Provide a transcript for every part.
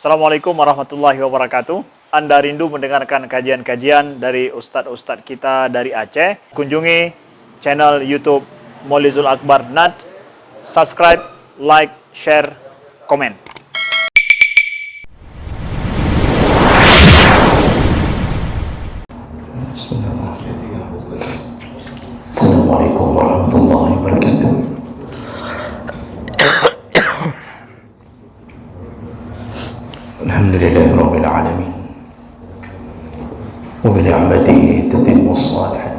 Assalamualaikum warahmatullahi wabarakatuh. Anda rindu mendengarkan kajian-kajian dari ustadz-ustadz kita dari Aceh? Kunjungi channel YouTube Maulizul Akbar NAD. Subscribe, like, share, komen. Bismillahirrahmanirrahim. Assalamualaikum warahmatullahi wabarakatuh. Alhamdulillahi rabbil alamin. Wa bi ni'matihi tatimmu shalihat.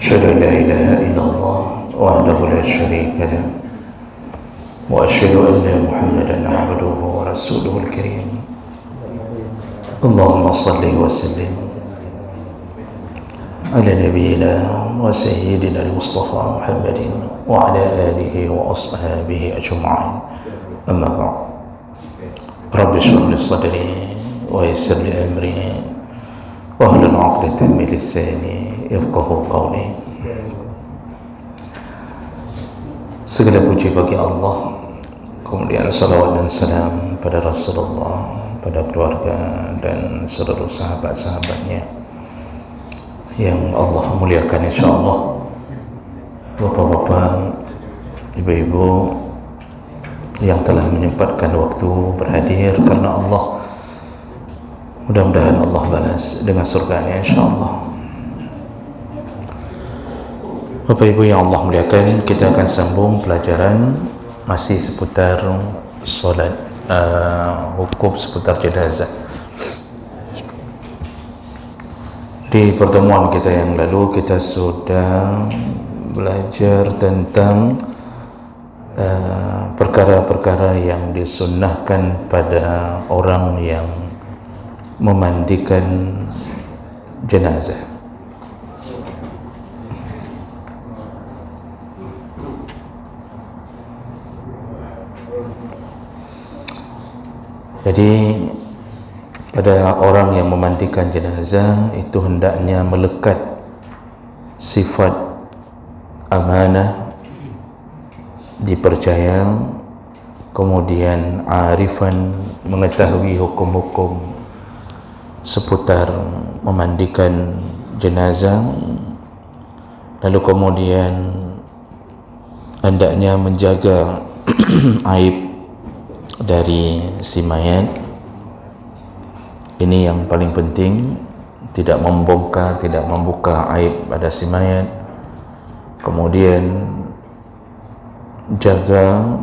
Asyhadu an la ilaha illallah wahdahu la syarika lah. Wa asyhadu anna Muhammadan 'abduhu wa rasuluhul karim. Allahumma shalli wa sallim ala nabiyyina wa sayyidina al-Mustafa Muhammadin wa ala alihi wa ashabihi ajma'in. Amma ba'd. Rabbi shrah li sadri wa yassir li amri wahlul 'uqdatam min lisani yafqahu qawli. Segala puji bagi Allah, kemudian salawat dan salam pada Rasulullah, pada keluarga dan seluruh sahabat-sahabatnya yang Allah muliakan insyaallah. Bapak-bapak, ibu-ibu yang telah menyempatkan waktu berhadir karena Allah, mudah-mudahan Allah balas dengan surganya insyaallah. Bapak Ibu yang Allah muliakan, kita akan sambung pelajaran masih seputar solat, hukum seputar jenazah. Di pertemuan kita yang lalu kita sudah belajar tentang perkara-perkara yang disunnahkan pada orang yang memandikan jenazah. Jadi pada orang yang memandikan jenazah itu hendaknya melekat sifat amanah, dipercaya, kemudian arifan, mengetahui hukum-hukum seputar memandikan jenazah, lalu kemudian hendaknya menjaga aib dari si mayat. Ini yang paling penting, tidak membongkar, tidak membuka aib pada si mayat. Kemudian jaga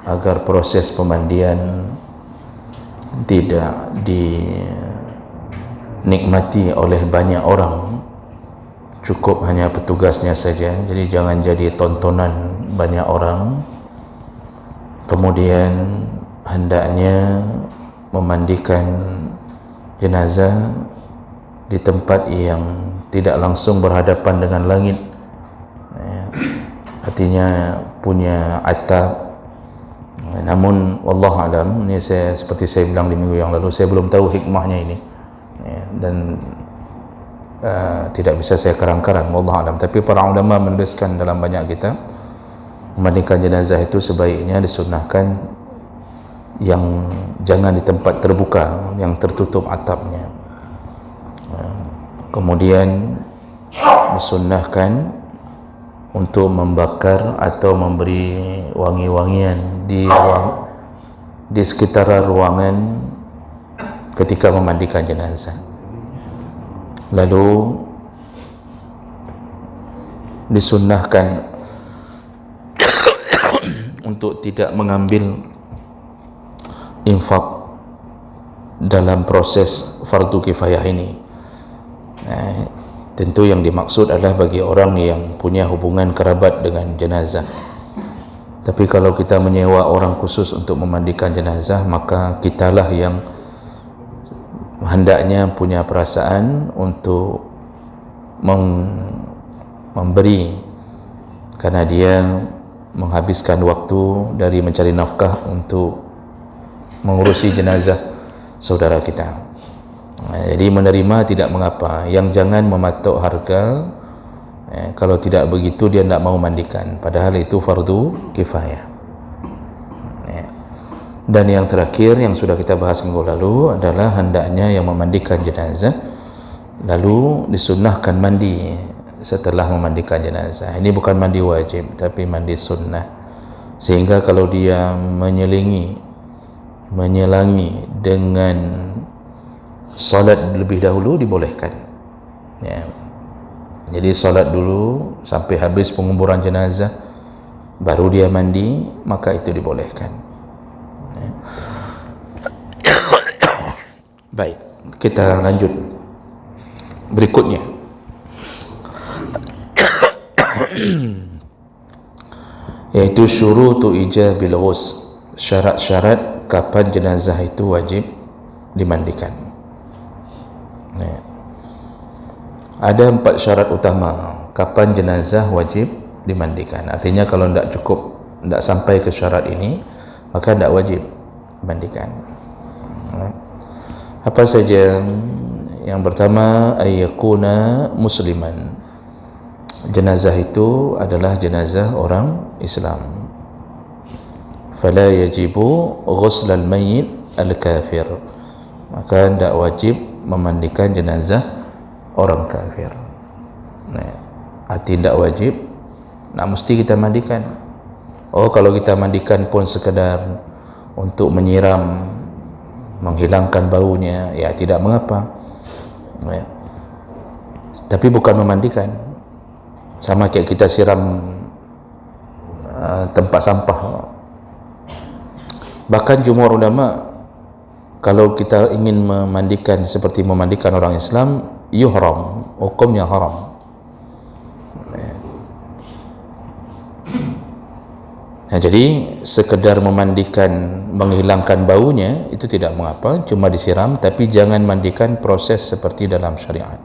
agar proses pemandian tidak dinikmati oleh banyak orang, cukup hanya petugasnya saja. Jadi jangan jadi tontonan banyak orang. Kemudian hendaknya memandikan jenazah di tempat yang tidak langsung berhadapan dengan langit, artinya punya atap. Namun wallahu alam, ini seperti saya bilang di minggu yang lalu, saya belum tahu hikmahnya ini, dan tidak bisa saya karang-karang, wallahu alam. Tapi para ulama menuliskan dalam banyak kitab, memandikan jenazah itu sebaiknya disunnahkan yang jangan di tempat terbuka, yang tertutup atapnya. Kemudian disunnahkan untuk membakar atau memberi wangi-wangian di sekitar ruangan ketika memandikan jenazah. Lalu disunnahkan untuk tidak mengambil infak dalam proses fardu kifayah ini. Tentu yang dimaksud adalah bagi orang yang punya hubungan kerabat dengan jenazah. Tapi kalau kita menyewa orang khusus untuk memandikan jenazah, maka kitalah yang hendaknya punya perasaan untuk memberi, karena dia menghabiskan waktu dari mencari nafkah untuk mengurusi jenazah saudara kita. Jadi menerima tidak mengapa, yang jangan mematok harga. Kalau tidak begitu dia tidak mau mandikan, padahal itu fardu kifayah. Dan yang terakhir yang sudah kita bahas minggu lalu adalah hendaknya yang memandikan jenazah lalu disunnahkan mandi setelah memandikan jenazah. Ini bukan mandi wajib tapi mandi sunnah, sehingga kalau dia menyelangi dengan salat lebih dahulu dibolehkan, ya. Jadi salat dulu sampai habis penguburan jenazah baru dia mandi, maka itu dibolehkan, ya. Baik, kita lanjut berikutnya. Yaitu syurutu ijabil ghusl, syarat-syarat kapan jenazah itu wajib dimandikan, ya. Ada 4 syarat utama kapan jenazah wajib dimandikan. Artinya kalau tidak sampai ke syarat ini, maka tidak wajib dimandikan, ya. Apa saja? Yang pertama, ayyakuna musliman. Jenazah itu adalah jenazah orang Islam. Fala yajibu ghusl al-mayyit al-kafir. Maka tidak wajib memandikan jenazah orang kafir. Nah, arti tidak wajib, mesti kita mandikan. Oh, kalau kita mandikan pun sekadar untuk menyiram, menghilangkan baunya, ya tidak mengapa, ya. Tapi bukan memandikan, sama kayak kita siram tempat sampah. Bahkan jumhur ulama, kalau kita ingin memandikan seperti memandikan orang Islam, yuhram, hukumnya haram. Nah, jadi sekedar memandikan, menghilangkan baunya itu tidak mengapa, cuma disiram, tapi jangan mandikan proses seperti dalam syariat.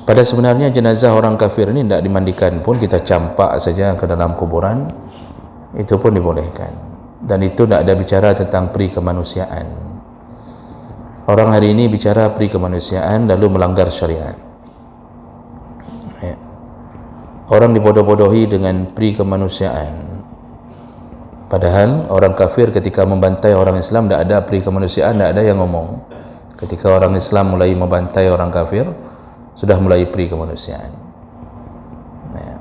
Pada sebenarnya jenazah orang kafir ini tidak dimandikan pun, kita campak saja ke dalam kuburan, itu pun dibolehkan. Dan itu tidak ada bicara tentang peri kemanusiaan. Orang hari ini bicara peri kemanusiaan lalu melanggar syariat, ya. Orang dibodoh-bodohi dengan peri kemanusiaan, padahal orang kafir ketika membantai orang Islam tidak ada peri kemanusiaan, tidak ada yang ngomong. Ketika orang Islam mulai membantai orang kafir, sudah mulai peri kemanusiaan, ya.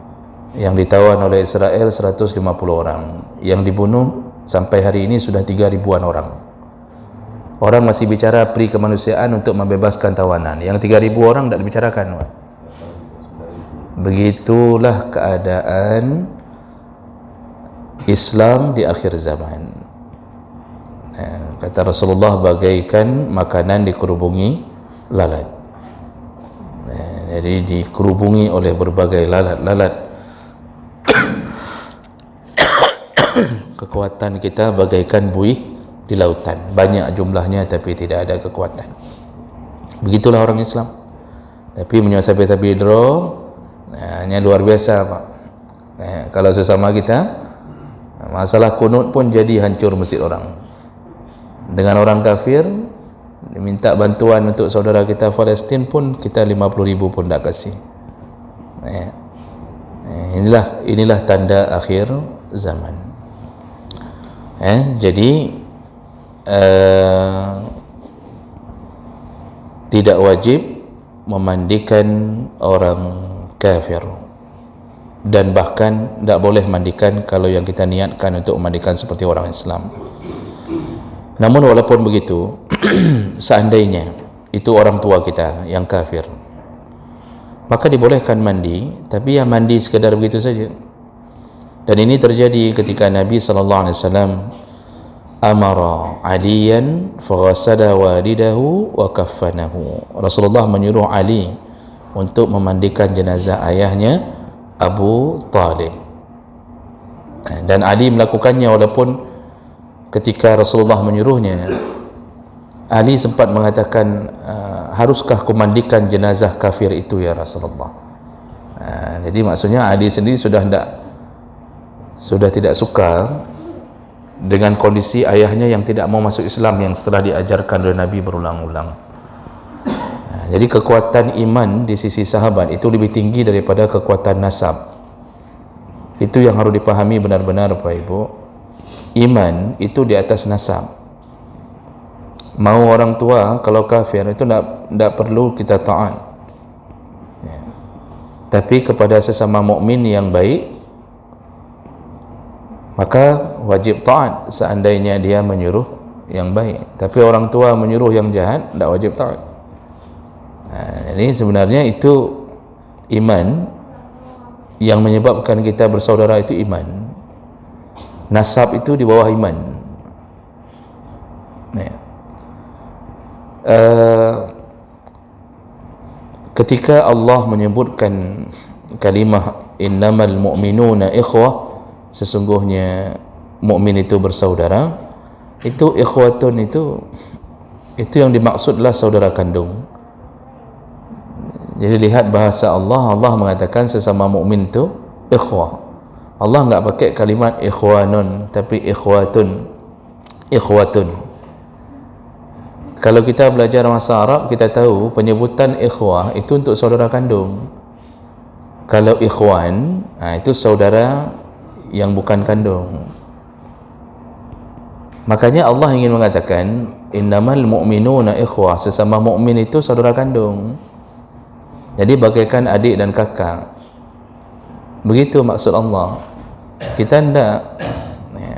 Yang ditawan oleh Israel 150 orang, yang dibunuh sampai hari ini sudah 3.000-an orang. Orang masih bicara peri kemanusiaan untuk membebaskan tawanan, yang 3.000 orang tidak dibicarakan. Begitulah keadaan Islam di akhir zaman. Kata Rasulullah, bagaikan makanan dikerubungi lalat. Jadi dikerubungi oleh berbagai lalat-lalat. Kekuatan kita bagaikan buih di lautan, banyak jumlahnya tapi tidak ada kekuatan. Begitulah orang Islam. Tapi menyesapi draw, hanya luar biasa, Pak. Kalau sesama kita, masalah kunut pun jadi hancur masjid orang. Dengan orang kafir diminta bantuan untuk saudara kita Palestin pun kita 50.000 pun tak kasih. Inilah tanda akhir zaman. Jadi tidak wajib memandikan orang kafir, dan bahkan tidak boleh mandikan kalau yang kita niatkan untuk memandikan seperti orang Islam. Namun walaupun begitu, seandainya itu orang tua kita yang kafir, maka dibolehkan mandi, tapi ya mandi sekadar begitu saja. Dan ini terjadi ketika Nabi SAW amara Aliyan faghasala walidahu wa kaffanahu. Rasulullah menyuruh Ali untuk memandikan jenazah ayahnya Abu Talib, dan Ali melakukannya walaupun ketika Rasulullah menyuruhnya, Ali sempat mengatakan, haruskah kumandikan jenazah kafir itu ya Rasulullah? Jadi maksudnya Ali sendiri sudah tidak suka dengan kondisi ayahnya yang tidak mau masuk Islam yang setelah diajarkan oleh Nabi berulang-ulang. Jadi kekuatan iman di sisi sahabat itu lebih tinggi daripada kekuatan nasab. Itu yang harus dipahami benar-benar, Bapak Ibu. iman itu di atas nasab. Mau orang tua kalau kafir itu tidak perlu kita taat, ya. Tapi kepada sesama mukmin yang baik maka wajib taat seandainya dia menyuruh yang baik. Tapi orang tua menyuruh yang jahat, tidak wajib taat. Jadi sebenarnya itu iman yang menyebabkan kita bersaudara, itu iman. Nasab itu di bawah iman, ya. Ketika Allah menyebutkan kalimah innamal mu'minuna ikhwah, sesungguhnya mukmin itu bersaudara, itu ikhwatun itu yang dimaksudlah saudara kandung. Jadi lihat bahasa Allah, Allah mengatakan sesama mukmin itu ikhwah. Allah enggak pakai kalimat ikhwanun, tapi ikhwatun. Kalau kita belajar bahasa Arab, kita tahu penyebutan ikhwah itu untuk saudara kandung. Kalau ikhwan, itu saudara yang bukan kandung. Makanya Allah ingin mengatakan innamal mu'minuna ikhwah, sesama mukmin itu saudara kandung. Jadi bagaikan adik dan kakak. Begitu maksud Allah. Kita tidak, ya.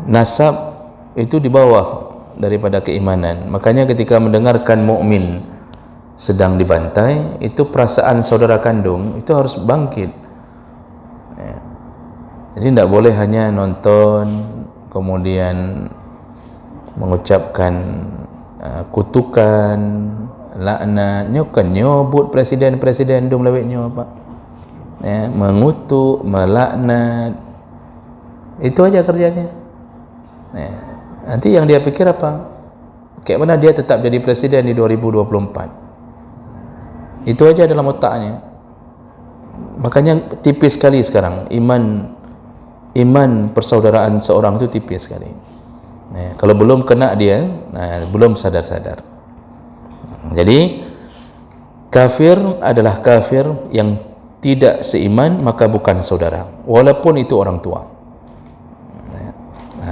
Nasab itu di bawah daripada keimanan. Makanya ketika mendengarkan mukmin sedang dibantai, itu perasaan saudara kandung itu harus bangkit, ya. Jadi tidak boleh hanya nonton kemudian mengucapkan kutukan, laknat, nyokan nyobut presiden dum laweknya apa, ya, mengutuk, melaknat, itu aja kerjanya, ya. Nanti yang dia pikir apa? Kayak mana dia tetap jadi presiden di 2024? Itu aja dalam otaknya. Makanya tipis sekali sekarang iman persaudaraan seorang itu tipis sekali. Nah, kalau belum kena dia, belum sadar-sadar. Jadi kafir adalah kafir yang tidak seiman, maka bukan saudara, walaupun itu orang tua.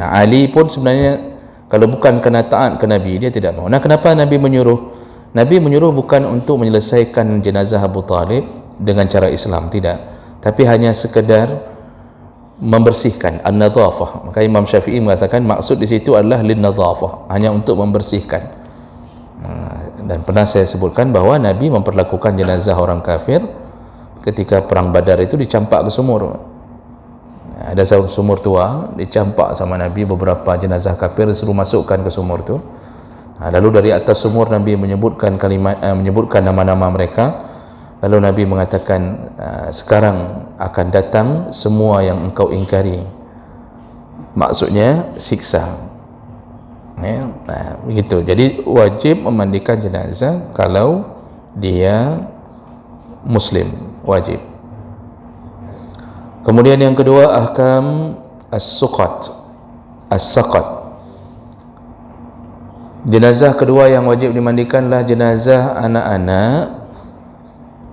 Ali pun sebenarnya kalau bukan kena taat ke Nabi, dia tidak mau. Nah, kenapa Nabi menyuruh? Nabi menyuruh bukan untuk menyelesaikan jenazah Abu Talib dengan cara Islam, tidak, tapi hanya sekedar membersihkan, an-nadhafah. Maka Imam Syafi'i mengatakan maksud di situ adalah lin-nadhafah, hanya untuk membersihkan. Dan pernah saya sebutkan bahawa Nabi memperlakukan jenazah orang kafir ketika perang Badar itu dicampak ke sumur. Ada sumur tua, dicampak sama Nabi beberapa jenazah kafir, disuruh masukkan ke sumur tu. Lalu dari atas sumur Nabi menyebutkan menyebutkan nama-nama mereka. Lalu Nabi mengatakan, sekarang akan datang semua yang engkau ingkari. Maksudnya siksa. Ya, begitu. Jadi wajib memandikan jenazah kalau dia Muslim, wajib. Kemudian yang kedua, ahkam as-saqat. Jenazah kedua yang wajib dimandikanlah jenazah anak-anak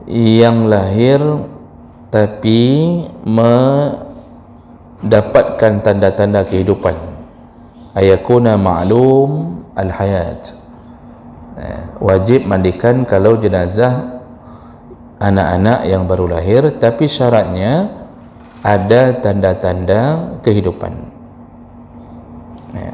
yang lahir tapi mendapatkan tanda-tanda kehidupan. Ayakuna ma'lum al-hayat. Wajib mandikan kalau jenazah anak-anak yang baru lahir, tapi syaratnya ada tanda-tanda kehidupan, ya.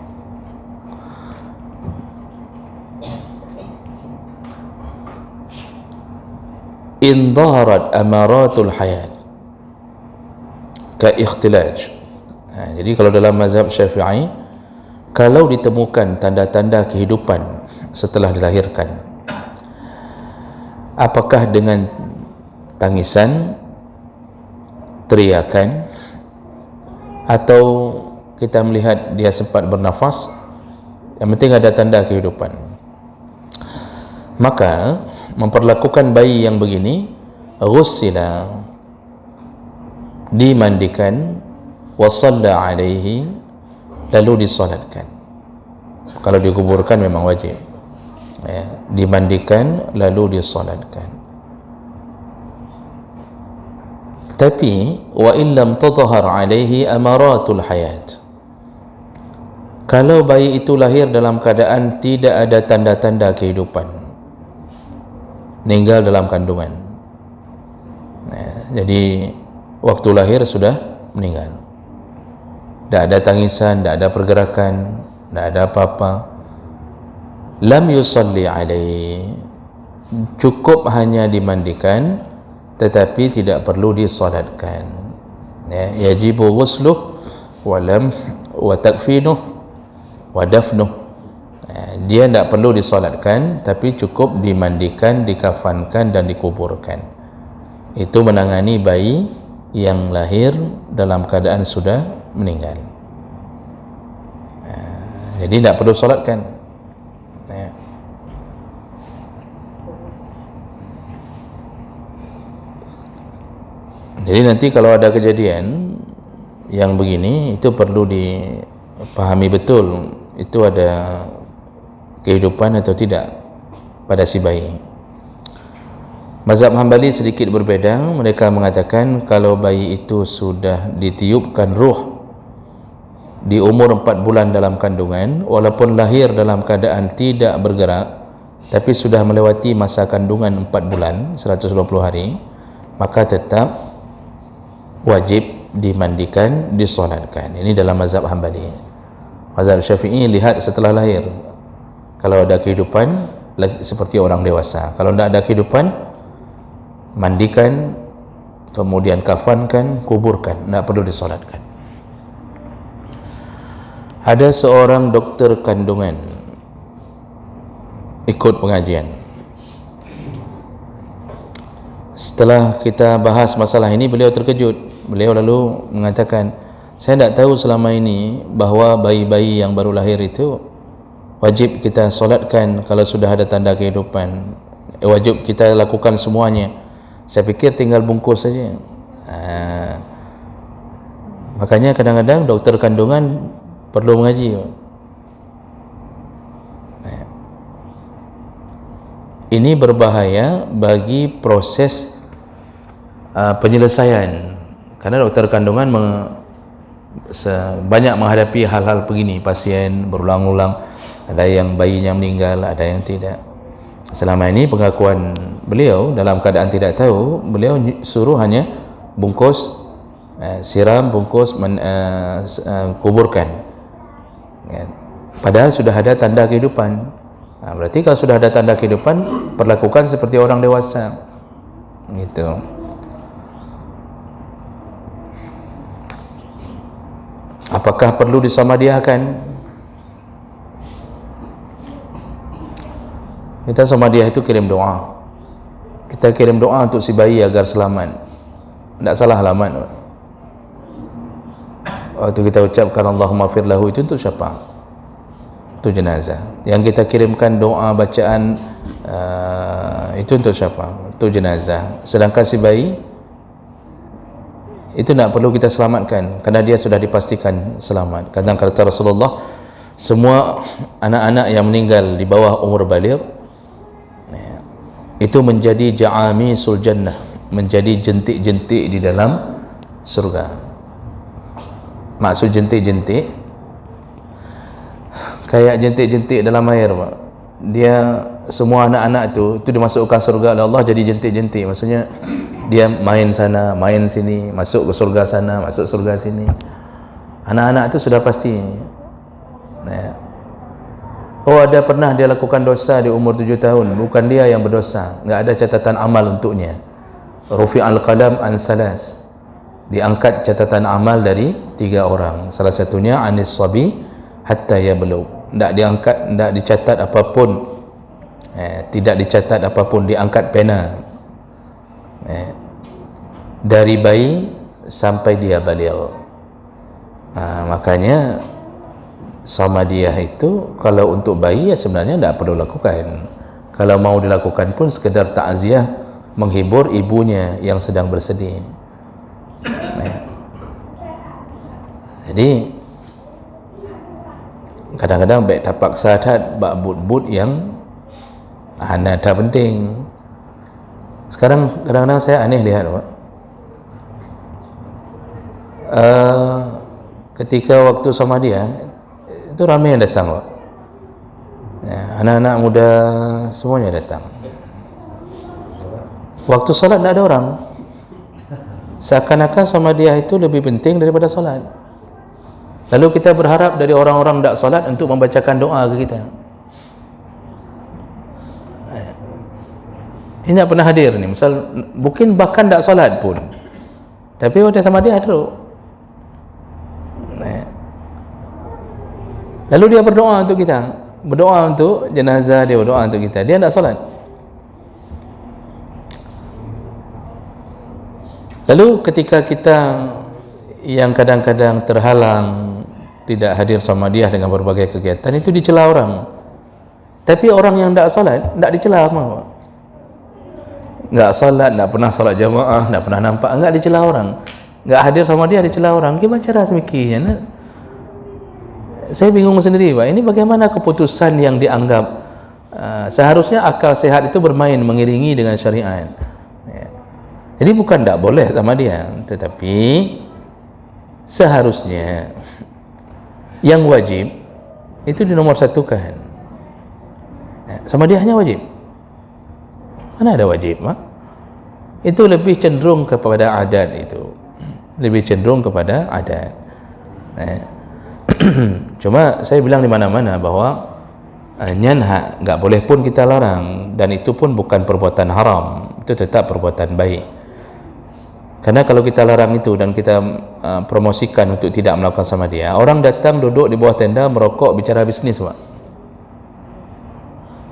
In dhaharat amaratul hayat ka ikhtilaj. Jadi kalau dalam mazhab Syafi'i, kalau ditemukan tanda-tanda kehidupan setelah dilahirkan, apakah dengan tangisan, teriakan, atau kita melihat dia sempat bernafas, yang penting ada tanda kehidupan, maka memperlakukan bayi yang begini, ghussila, dimandikan, wasalla alaihi, lalu disolatkan. Kalau dikuburkan memang wajib, ya, dimandikan lalu disolatkan. Tapi wa illam tadhhar alaihi amaratul hayat, kalau bayi itu lahir dalam keadaan tidak ada tanda-tanda kehidupan, meninggal dalam kandungan, jadi waktu lahir sudah meninggal, tidak ada tangisan, tidak ada pergerakan, tidak ada apa-apa, lam yusalli alaihi, cukup hanya dimandikan tetapi tidak perlu disolatkan. Yajibu ghusluh wa takfinuh wa dafnuh. Dia tidak perlu disolatkan tapi cukup dimandikan, dikafankan dan dikuburkan. Itu menangani bayi yang lahir dalam keadaan sudah meninggal. Jadi tidak perlu solatkan. Jadi nanti kalau ada kejadian yang begini, itu perlu dipahami betul, itu ada kehidupan atau tidak pada si bayi. Mazhab Hambali sedikit berbeda. Mereka mengatakan kalau bayi itu sudah ditiupkan ruh di umur 4 bulan dalam kandungan, walaupun lahir dalam keadaan tidak bergerak, tapi sudah melewati masa kandungan 4 bulan 120 hari, maka tetap wajib dimandikan, disolatkan. Ini dalam mazhab Hambali. Mazhab Syafi'i lihat setelah lahir, kalau ada kehidupan seperti orang dewasa, kalau tidak ada kehidupan, mandikan, kemudian kafankan, kuburkan, tidak perlu disolatkan. Ada seorang dokter kandungan ikut pengajian. Setelah kita bahas masalah ini, beliau terkejut. Beliau lalu mengatakan, saya tidak tahu selama ini bahawa bayi-bayi yang baru lahir itu wajib kita solatkan kalau sudah ada tanda kehidupan. Wajib kita lakukan semuanya. Saya fikir tinggal bungkus saja. Makanya kadang-kadang dokter kandungan perlu mengaji. Ini berbahaya bagi proses penyelesaian, karena dokter kandungan banyak menghadapi hal-hal begini, pasien berulang-ulang, ada yang bayinya meninggal, ada yang tidak. Selama ini pengakuan beliau dalam keadaan tidak tahu, beliau suruh hanya bungkus, siram, bungkus, kuburkan, padahal sudah ada tanda kehidupan. Berarti kalau sudah ada tanda kehidupan, perlakukan seperti orang dewasa, gitu. Apakah perlu disamadiahkan? Kita samadiah itu kirim doa. Kita kirim doa untuk si bayi agar selamat. Tidak salah alamat. Waktu kita ucapkan Allahumma fir lahu, itu untuk siapa? Itu jenazah. Yang kita kirimkan doa bacaan itu untuk siapa? Itu jenazah. Sedangkan si bayi itu tidak perlu kita selamatkan karena dia sudah dipastikan selamat. Kata Rasulullah, semua anak-anak yang meninggal di bawah umur baligh itu menjadi ja'amisul jannah, menjadi jentik-jentik di dalam surga. Maksud jentik-jentik kayak jentik-jentik dalam air, Pak. Dia semua anak-anak itu dimasukkan surga oleh Allah jadi jentik-jentik. Maksudnya dia main sana, main sini, masuk ke surga sana, masuk surga sini. Anak-anak itu sudah pasti. Oh, ada pernah dia lakukan dosa di umur 7 tahun, bukan dia yang berdosa, enggak ada catatan amal untuknya. Rufi'al qalam an salas, diangkat catatan amal dari 3 orang. Salah satunya anis sabi hatta yablugh, tidak diangkat, tidak dicatat apapun, tidak dicatat apapun, diangkat pena dari bayi sampai dia baligh. Makanya samadiah itu kalau untuk bayi ya sebenarnya tidak perlu lakukan. Kalau mau dilakukan pun sekedar takziah, menghibur ibunya yang sedang bersedih. Jadi kadang-kadang baik tapak sadat, bak but-but yang tak penting. Sekarang kadang-kadang saya aneh lihat, Pak, ketika waktu sama dia itu ramai yang datang, Pak. Ya, anak-anak muda semuanya datang. Waktu solat tidak ada orang, seakan-akan sama dia itu lebih penting daripada solat. Lalu kita berharap dari orang-orang tidak solat untuk membacakan doa ke kita. Ini tak pernah hadir ni. Misal mungkin bahkan tak solat pun, tapi ada sama dia teruk. Lalu dia berdoa untuk kita, berdoa untuk jenazah dia, berdoa untuk kita. Dia tak solat. Lalu ketika kita yang kadang-kadang terhalang tidak hadir sama dia dengan berbagai kegiatan, itu dicela orang. Tapi orang yang tak solat tak dicela apa? Enggak solat, enggak pernah solat jamaah, enggak pernah nampak, enggak dicela orang. Enggak hadir sama dia dicela orang. Gimana cara semikirnya? Saya bingung sendiri, Pak. Ini bagaimana keputusan yang dianggap seharusnya akal sehat itu bermain mengiringi dengan syariat. Ya. Jadi bukan tak boleh sama dia, tetapi seharusnya yang wajib itu dinomor satukan. Ya, sama dia hanya wajib. Mana ada wajib, Mak? Itu lebih cenderung kepada adat itu. Lebih cenderung kepada adat. Cuma saya bilang di mana-mana bahwa nyan hak enggak boleh pun kita larang, dan itu pun bukan perbuatan haram, itu tetap perbuatan baik. Karena kalau kita larang itu dan kita promosikan untuk tidak melakukan sama dia, orang datang duduk di bawah tenda merokok bicara bisnis, Pak.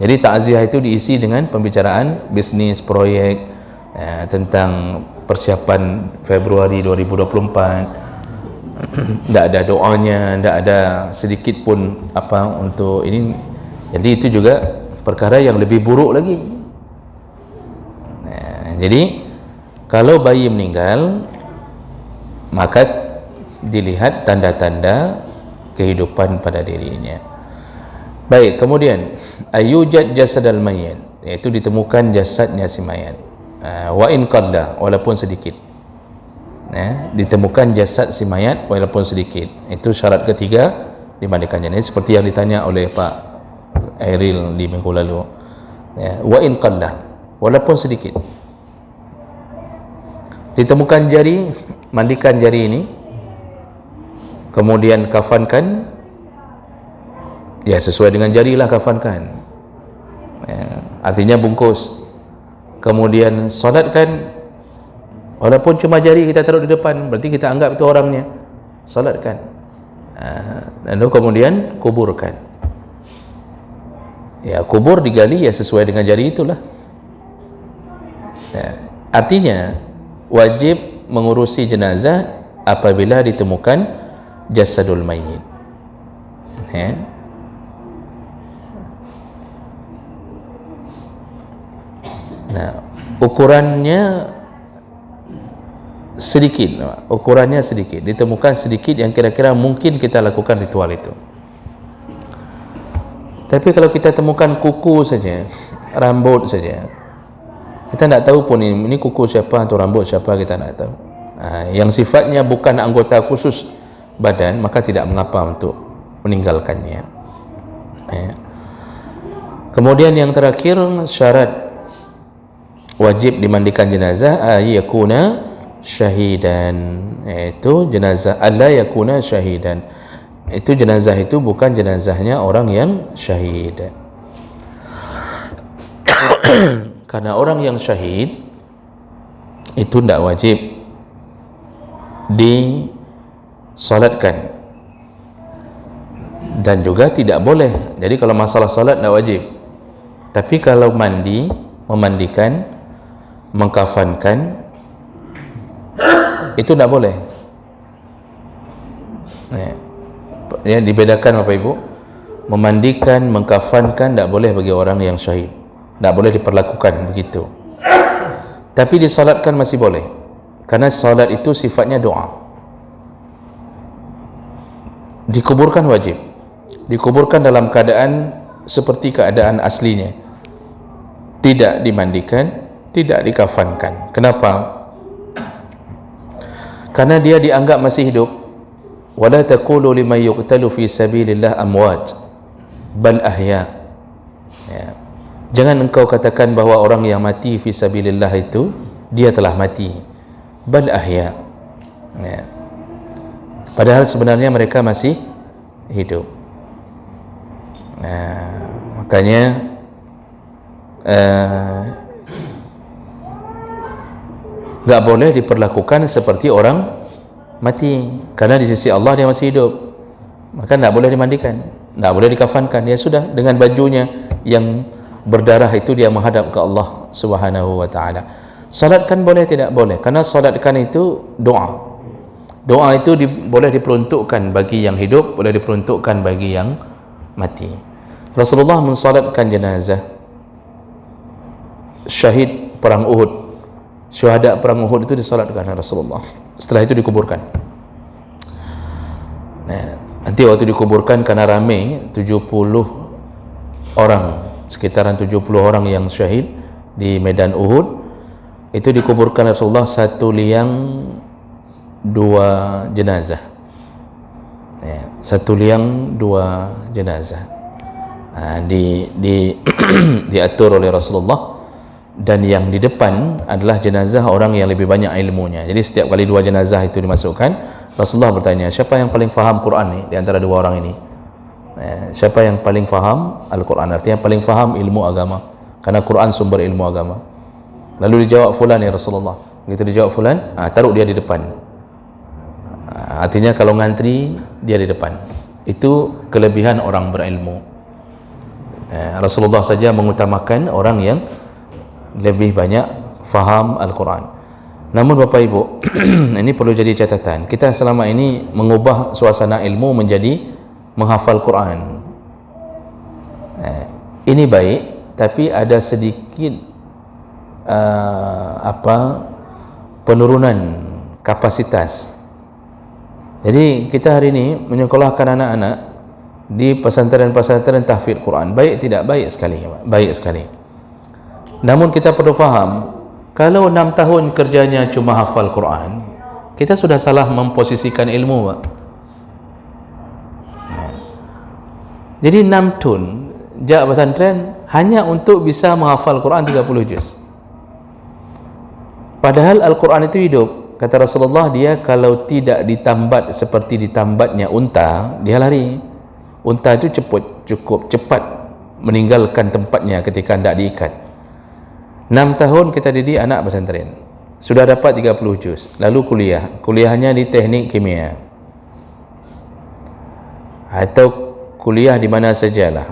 Jadi takziah itu diisi dengan pembicaraan bisnis, proyek, tentang persiapan Februari 2024. Tidak ada doanya, tidak ada sedikit pun apa untuk ini. Jadi itu juga perkara yang lebih buruk lagi. Jadi kalau bayi meninggal, maka dilihat tanda-tanda kehidupan pada dirinya. Baik, kemudian ayujad jasadal mayyit, iaitu ditemukan jasadnya si mayat. Wa in qalla, walaupun sedikit. Ditemukan jasad si mayat walaupun sedikit. Itu syarat ketiga dimandikannya. Ini seperti yang ditanya oleh Pak Airil di minggu lalu. Wa in qalla, walaupun sedikit. Ditemukan jari, mandikan jari ini, kemudian kafankan. Ya, sesuai dengan jarilah kafankan. Artinya bungkus. Kemudian solatkan, walaupun cuma jari kita taruh di depan, berarti kita anggap itu orangnya. Solatkan. Lalu kemudian kuburkan. Ya, kubur digali ya sesuai dengan jari itulah. Artinya wajib mengurusi jenazah apabila ditemukan jasadul mayyit. Nah, ukurannya sedikit, ditemukan sedikit yang kira-kira mungkin kita lakukan ritual itu. Tapi kalau kita temukan kuku saja, rambut saja, kita tidak tahu pun ini kuku siapa atau rambut siapa, kita tidak tahu. Yang sifatnya bukan anggota khusus badan, maka tidak mengapa untuk meninggalkannya. Kemudian yang terakhir, syarat wajib dimandikan jenazah yakuna syahidan, yaitu jenazah alla yakuna syahidan, itu jenazah itu bukan jenazahnya orang yang syahid. Karena orang yang syahid itu tidak wajib disolatkan dan juga tidak boleh. Jadi kalau masalah solat tidak wajib, tapi kalau memandikan, mengkafankan, itu tidak boleh. Ya, dibedakan Bapak Ibu. Memandikan, mengkafankan tidak boleh bagi orang yang syahid, tidak boleh diperlakukan begitu. Tapi disolatkan masih boleh, karena solat itu sifatnya doa. Dikuburkan wajib, dikuburkan dalam keadaan seperti keadaan aslinya, tidak dimandikan, tidak dikafankan. Kenapa? karena dia dianggap masih hidup. Wala taqulu liman yuqtalu fi sabilillah amwat bal ahya. Ya. Jangan engkau katakan bahawa orang yang mati fi sabilillah itu dia telah mati. Bal ahya. Ya. Padahal sebenarnya mereka masih hidup. Makanya enggak boleh diperlakukan seperti orang mati, karena di sisi Allah dia masih hidup. Maka enggak boleh dimandikan, enggak boleh dikafankan. Ya sudah, dengan bajunya yang berdarah itu dia menghadap ke Allah Subhanahu wa taala. Salatkan boleh tidak? Boleh, karena salatkan itu doa. Doa itu boleh diperuntukkan bagi yang hidup, boleh diperuntukkan bagi yang mati. Rasulullah mensalatkan jenazah syahid perang Uhud. Syuhada perang Uhud itu disalatkan oleh Rasulullah. Setelah itu dikuburkan. Nanti waktu dikuburkan, karena ramai 70 orang, sekitaran 70 orang yang syahid di medan Uhud, itu dikuburkan Rasulullah 1 liang 2 jenazah. 1 liang 2 jenazah. Diatur oleh Rasulullah. Dan yang di depan adalah jenazah orang yang lebih banyak ilmunya. Jadi setiap kali 2 jenazah itu dimasukkan, Rasulullah bertanya, siapa yang paling faham Quran ni di antara 2 orang ini? Siapa yang paling faham Al-Quran? Artinya paling faham ilmu agama, karena Quran sumber ilmu agama. Lalu dijawab fulan ya Rasulullah. Begitu dijawab fulan, taruh dia di depan. Artinya kalau ngantri dia di depan. Itu kelebihan orang berilmu. Rasulullah saja mengutamakan orang yang lebih banyak faham Al-Quran. Namun Bapak Ibu, ini perlu jadi catatan. Kita selama ini mengubah suasana ilmu menjadi menghafal Quran. Ini baik, tapi ada sedikit penurunan kapasitas. Jadi kita hari ini menyekolahkan anak-anak di pesantren-pesantren tahfidz Quran. Baik tidak? Baik sekali. Baik sekali. Namun kita perlu faham, kalau 6 tahun kerjanya cuma hafal Quran, kita sudah salah memposisikan ilmu, Pak. Jadi 6 tahun jak pesantren hanya untuk bisa menghafal Quran 30 juz. Padahal Al-Quran itu hidup. Kata Rasulullah, dia kalau tidak ditambat seperti ditambatnya unta, dia lari. Unta itu cukup cepat meninggalkan tempatnya ketika tidak diikat. 6 tahun kita didik anak pesantren, sudah dapat 30 juz, lalu kuliahnya di teknik kimia atau kuliah di mana sajalah,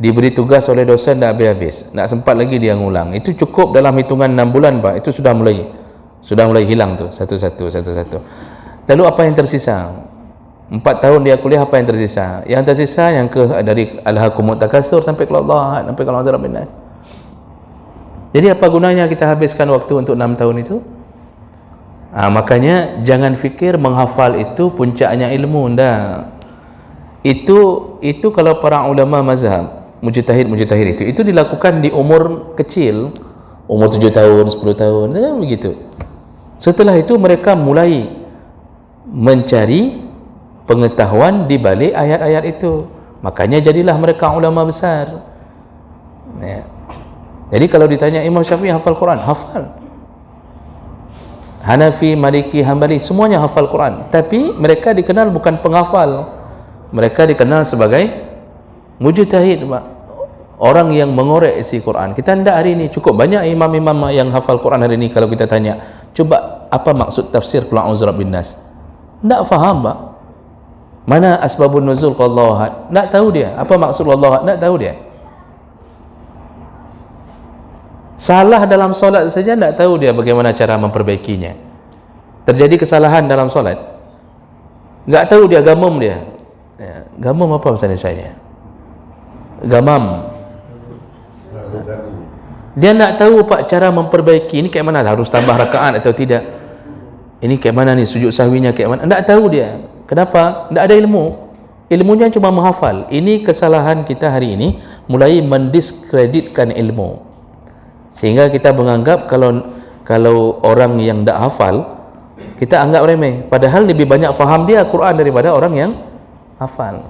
diberi tugas oleh dosen tak habis-habis, nak sempat lagi dia ngulang. Itu cukup dalam hitungan 6 bulan, Pak. Itu sudah mulai hilang tu satu-satu. Lalu apa yang tersisa? 4 tahun dia kuliah, apa yang tersisa? Yang tersisa yang dari alhaakumut takasur sampai kalau Allah, sampai kalau Rabbin nas. Jadi apa gunanya kita habiskan waktu untuk 6 tahun itu? Makanya jangan fikir menghafal itu puncaknya ilmu. Ndak. Itu kalau para ulama mazhab, mujtahid itu dilakukan di umur kecil, umur 7 tahun, 10 tahun, begitu. Setelah itu mereka mulai mencari pengetahuan di balik ayat-ayat itu. Makanya jadilah mereka ulama besar. Jadi kalau ditanya Imam Syafi'i hafal Quran, hafal. Hanafi, Maliki, Hambali, semuanya hafal Quran. Tapi mereka dikenal bukan penghafal. Mereka dikenal sebagai mujtahid, orang yang mengorek isi Quran. Kita tidak hari ini. Cukup banyak imam-imam yang hafal Quran hari ini. Kalau kita tanya, coba apa maksud tafsir Qul a'udzu birabbin nas? Tidak faham, Pak. Mana asbabun nuzul Wallahu ahad? Tak tahu dia. Apa maksud Wallahu ahad? Tak tahu dia. Salah dalam solat saja tak tahu dia bagaimana cara memperbaikinya. Terjadi kesalahan dalam solat, tak tahu dia, gamam dia. Gamam apa bahasa Indonesianya? Gamam. Dia tak tahu, Pak, cara memperbaiki. Ini kayak mana? Harus tambah rakaat atau tidak? Ini kayak mana nih sujud sahwinya kayak mana? Tak tahu dia. Kenapa? Tak ada ilmu. Ilmunya cuma menghafal. Ini kesalahan kita hari ini, mulai mendiskreditkan ilmu. Sehingga kita menganggap kalau orang yang tak hafal kita anggap remeh, padahal lebih banyak faham dia Quran daripada orang yang hafal.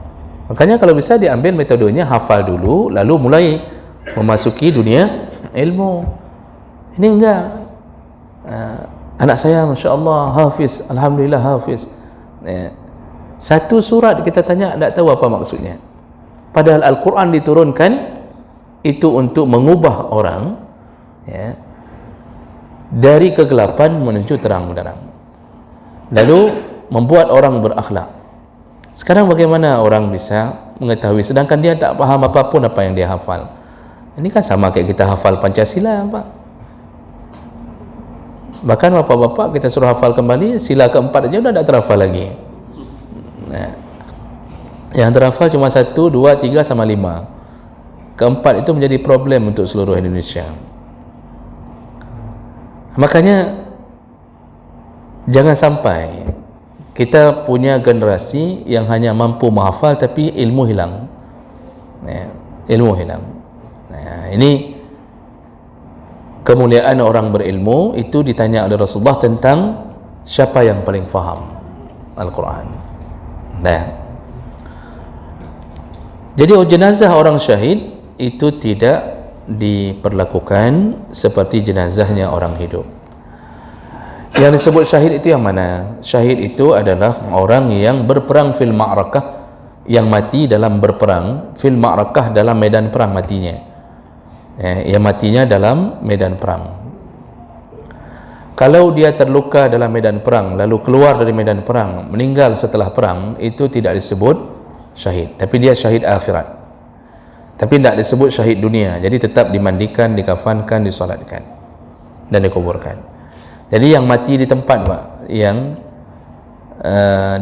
Makanya kalau bisa diambil metodenya hafal dulu lalu mulai memasuki dunia ilmu. Ini enggak. Anak saya Masya Allah hafiz, Alhamdulillah hafiz. Satu surat kita tanya tak tahu apa maksudnya, padahal Al-Quran diturunkan itu untuk mengubah orang dari kegelapan menuju terang benderang, lalu membuat orang berakhlak. Sekarang bagaimana orang bisa mengetahui sedangkan dia tak faham apapun apa yang dia hafal? Ini kan sama kayak kita hafal Pancasila, Pak. Bahkan bapak-bapak kita suruh hafal kembali sila keempat aja udah tak terhafal lagi. Yang terhafal cuma 1, 2, 3 sama 5. Keempat itu menjadi problem untuk seluruh Indonesia. Makanya jangan sampai kita punya generasi yang hanya mampu menghafal tapi ilmu hilang. Ilmu hilang. Ini kemuliaan orang berilmu. Itu ditanya oleh Rasulullah tentang siapa yang paling faham Al-Quran. Jadi jenazah orang syahid itu tidak diperlakukan seperti jenazahnya orang hidup. Yang disebut syahid itu yang mana? Syahid itu adalah orang yang berperang fil ma'rakah, yang mati dalam berperang fil ma'rakah, dalam medan perang matinya. Yang matinya dalam medan perang. Kalau dia terluka dalam medan perang lalu keluar dari medan perang, meninggal setelah perang, itu tidak disebut syahid, tapi dia syahid akhirat. Tapi tidak disebut syahid dunia. Jadi tetap dimandikan, dikafankan, disolatkan dan dikuburkan. Jadi yang mati di tempat, Pak, yang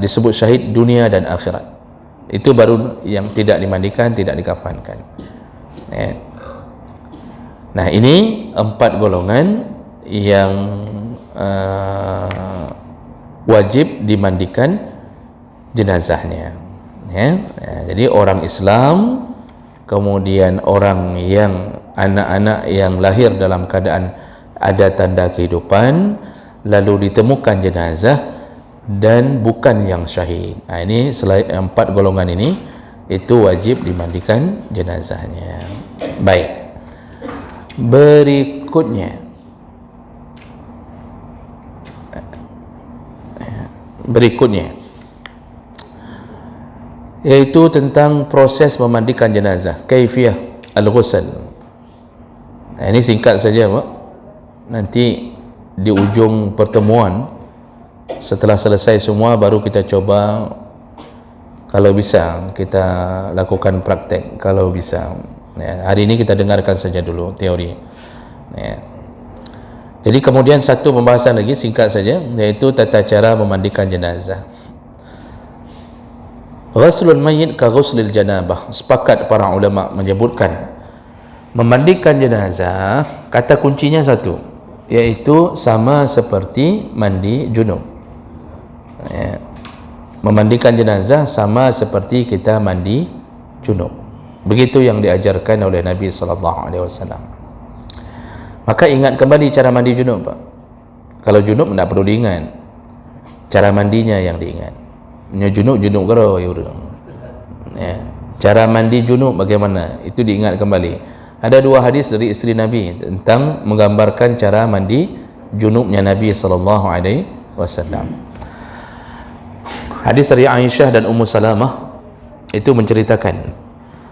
disebut syahid dunia dan akhirat, itu baru yang tidak dimandikan, tidak dikafankan. Nah, ini 4 golongan yang wajib dimandikan jenazahnya. Jadi orang Islam, kemudian orang yang anak-anak yang lahir dalam keadaan ada tanda kehidupan, lalu ditemukan jenazah dan bukan yang syahid. Ini selain 4 golongan ini, itu wajib dimandikan jenazahnya. Baik. Berikutnya yaitu tentang proses memandikan jenazah, kaifiyah al-ghusl. Ini singkat saja, Pak. Nanti di ujung pertemuan setelah selesai semua baru kita coba, kalau bisa kita lakukan praktek, kalau bisa. Hari ini kita dengarkan saja dulu teori. Jadi kemudian satu pembahasan lagi singkat saja, yaitu tata cara memandikan jenazah. Ghuslul mayyit ka ghuslil janabah. Sepakat para ulama menyebutkan memandikan jenazah, kata kuncinya satu, yaitu sama seperti mandi junub. Memandikan jenazah sama seperti kita mandi junub. Begitu yang diajarkan oleh Nabi SAW. Maka ingat kembali cara mandi junub, Pak. Kalau junub tidak perlu diingat, cara mandinya yang diingat. Junub karo cara mandi junub bagaimana, itu diingat kembali. Ada 2 hadis dari isteri Nabi tentang menggambarkan cara mandi junubnya Nabi SAW. Hadis dari Aisyah dan Ummu Salamah itu menceritakan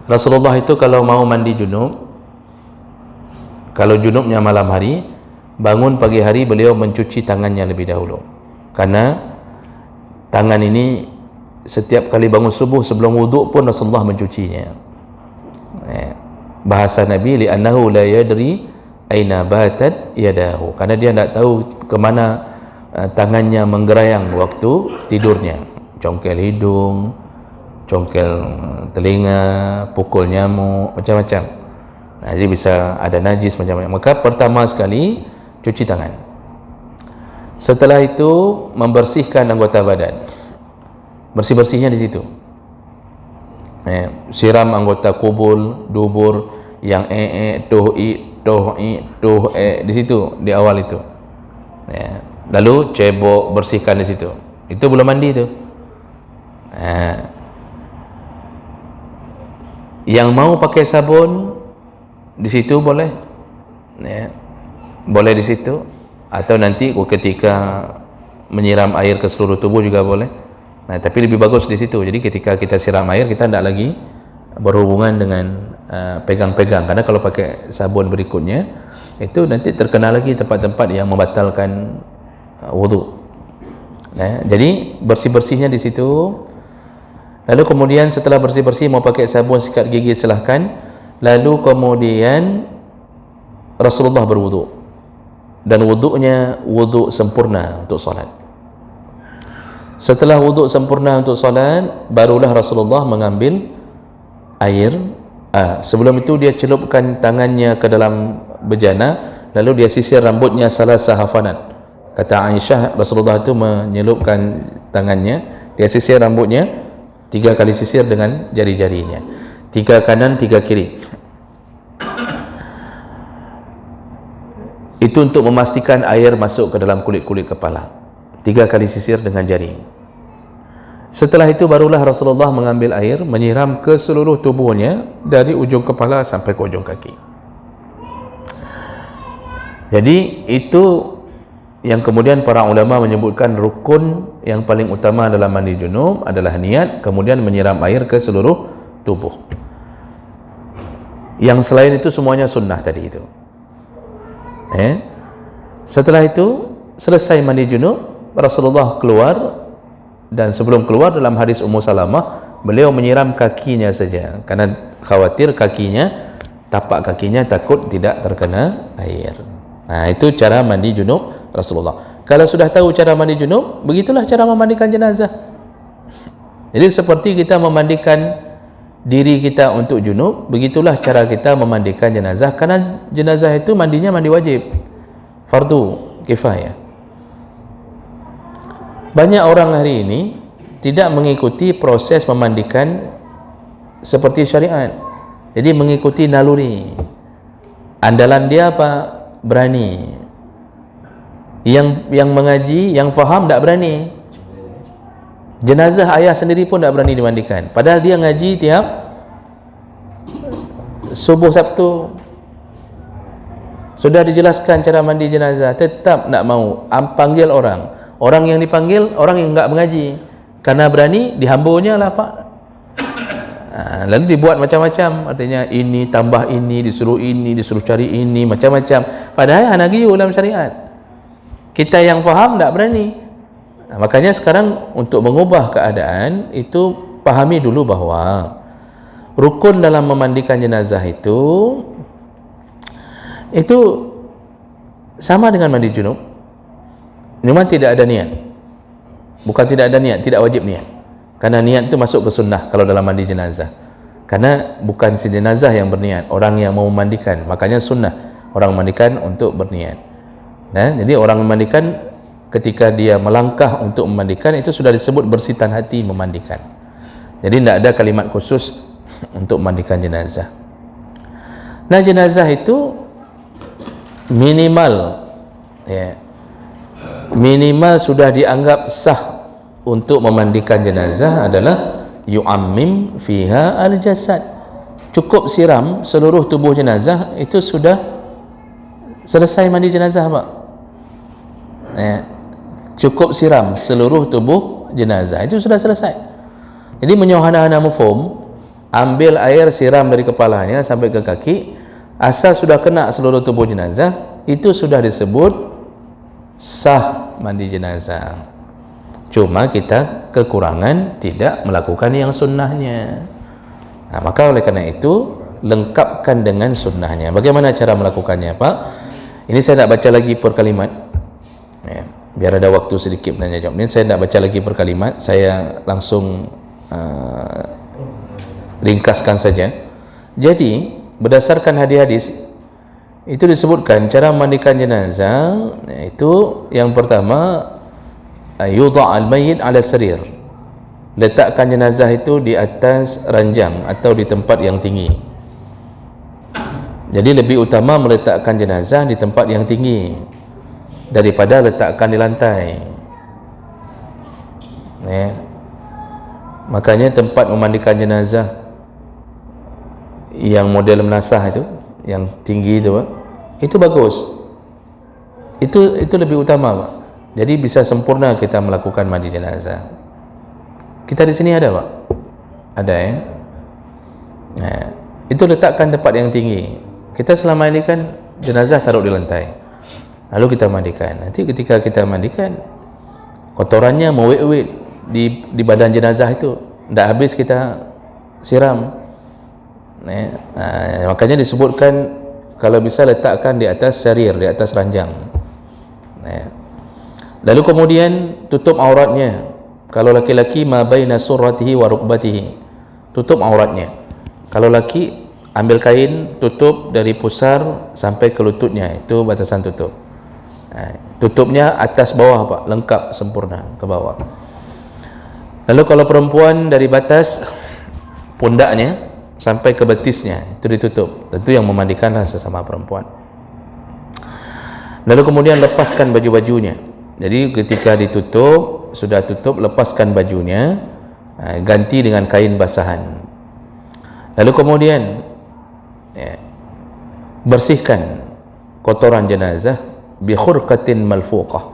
Rasulullah itu kalau mau mandi junub, kalau junubnya malam hari, bangun pagi hari beliau mencuci tangannya lebih dahulu, karena tangan ini setiap kali bangun subuh sebelum wuduk pun Rasulullah mencucinya. Bahasa Nabi, li'annahu la yadri aina batat yadahu, karena dia tidak tahu kemana tangannya menggerayang waktu tidurnya. Congkel hidung, congkel telinga, pukul nyamuk, macam-macam. Jadi bisa ada najis macam-macam. Maka pertama sekali cuci tangan. Setelah itu membersihkan anggota badan. Bersih-bersihnya di situ. Siram anggota kubul, dubur, yang di situ di awal itu. lalu cebok, bersihkan di situ. Itu belum mandi tu. Yang mau pakai sabun di situ boleh, boleh di situ, atau nanti ketika menyiram air ke seluruh tubuh juga boleh. Tapi lebih bagus di situ. Jadi ketika kita siram air, kita tidak lagi berhubungan dengan pegang-pegang, karena kalau pakai sabun berikutnya itu nanti terkena lagi tempat-tempat yang membatalkan wudu. Jadi bersih-bersihnya di situ. Lalu kemudian setelah bersih-bersih mau pakai sabun sikat gigi silahkan. Lalu kemudian Rasulullah berwudu, dan wudunya wudu sempurna untuk solat. Setelah wudu sempurna untuk solat, barulah Rasulullah mengambil air. Sebelum itu dia celupkan tangannya ke dalam bejana, lalu dia sisir rambutnya salah sahafanat. Kata Aisyah, Rasulullah itu menyelupkan tangannya, dia sisir rambutnya 3 kali sisir dengan jari-jarinya, 3 kanan 3 kiri. Itu untuk memastikan air masuk ke dalam kulit-kulit kepala. 3 kali sisir dengan jari. Setelah itu barulah Rasulullah mengambil air, menyiram ke seluruh tubuhnya dari ujung kepala sampai ke ujung kaki. Jadi itu yang kemudian para ulama menyebutkan rukun yang paling utama dalam mandi junub adalah niat, kemudian menyiram air ke seluruh tubuh. Yang selain itu semuanya sunnah tadi itu. Setelah itu selesai mandi junub, Rasulullah keluar, dan sebelum keluar dalam hadis Ummu Salamah, beliau menyiram kakinya saja karena khawatir kakinya, tapak kakinya takut tidak terkena air. Itu cara mandi junub Rasulullah. Kalau sudah tahu cara mandi junub, begitulah cara memandikan jenazah. Jadi seperti kita memandikan diri kita untuk junub, begitulah cara kita memandikan jenazah, karena jenazah itu mandinya mandi wajib, fardu kifayah. Banyak orang hari ini tidak mengikuti proses memandikan seperti syariat. Jadi mengikuti naluri. Andalan dia apa? Berani. Yang mengaji, yang faham tak berani. Jenazah ayah sendiri pun tak berani dimandikan, padahal dia ngaji tiap subuh Sabtu. Sudah dijelaskan cara mandi jenazah, tetap nak mau panggil orang. Orang yang dipanggil orang yang enggak mengaji, karena berani dihambunya lah Pak. Lalu dibuat macam-macam, artinya ini tambah ini, disuruh cari ini, macam-macam. Padahal hanagiyu dalam syariat. Kita yang faham tak berani. Makanya sekarang untuk mengubah keadaan itu, pahami dulu bahawa rukun dalam memandikan jenazah itu sama dengan mandi junub. Memang tidak ada niat. Bukan tidak ada niat, tidak wajib niat. Karena niat itu masuk ke sunnah kalau dalam mandi jenazah. Karena bukan si jenazah yang berniat, orang yang mau memandikan. Makanya sunnah orang memandikan untuk berniat. Jadi orang memandikan, ketika dia melangkah untuk memandikan, itu sudah disebut bersitan hati memandikan. Jadi tidak ada kalimat khusus untuk memandikan jenazah. Nah, jenazah itu minimal sudah dianggap sah untuk memandikan jenazah adalah yu'ammim fiha al-jasad. Cukup siram seluruh tubuh jenazah, itu sudah selesai mandi jenazah Pak. Cukup siram seluruh tubuh jenazah, itu sudah selesai. Jadi menyohana-hana mufhum, ambil air siram dari kepalanya sampai ke kaki, asal sudah kena seluruh tubuh jenazah, itu sudah disebut sah mandi jenazah. Cuma kita kekurangan tidak melakukan yang sunnahnya. Maka oleh karena itu lengkapkan dengan sunnahnya. Bagaimana cara melakukannya Pak? Ini saya nak baca lagi per kalimat, biar ada waktu sedikit tanya jawab. Ini saya nak baca lagi per kalimat, saya langsung ringkaskan saja. Jadi berdasarkan hadis-hadis itu disebutkan cara memandikan jenazah, itu yang pertama, yudha' al-mayyit 'ala sarir. Letakkan jenazah itu di atas ranjang atau di tempat yang tinggi. Jadi lebih utama meletakkan jenazah di tempat yang tinggi. daripada letakkan di lantai. Makanya tempat memandikan jenazah yang model menasah itu, yang tinggi itu bagus. Itu lebih utama, Pak. Jadi bisa sempurna kita melakukan mandi jenazah. Kita di sini ada, Pak? Ada, ya. Nah, itu letakkan tempat yang tinggi. Kita selama ini kan jenazah taruh di lantai, lalu kita mandikan. Nanti ketika kita mandikan, kotorannya mewek-wek di badan jenazah itu, tidak habis kita siram. Makanya disebutkan kalau bisa letakkan di atas sarir, di atas ranjang. Lalu kemudian tutup auratnya. Kalau laki-laki ma baina surratihi wa rukbatihi, tutup auratnya. Kalau laki, ambil kain tutup dari pusar sampai ke lututnya, itu batasan tutup. Tutupnya atas bawah, Pak, lengkap sempurna ke bawah. Lalu kalau perempuan, dari batas pundaknya sampai ke betisnya itu ditutup. Tentu yang memandikanlah sesama perempuan. Lalu kemudian lepaskan baju-bajunya. Jadi ketika ditutup, sudah tutup, lepaskan bajunya, ganti dengan kain basahan. Lalu kemudian bersihkan kotoran jenazah bi khurqatin malfuqah,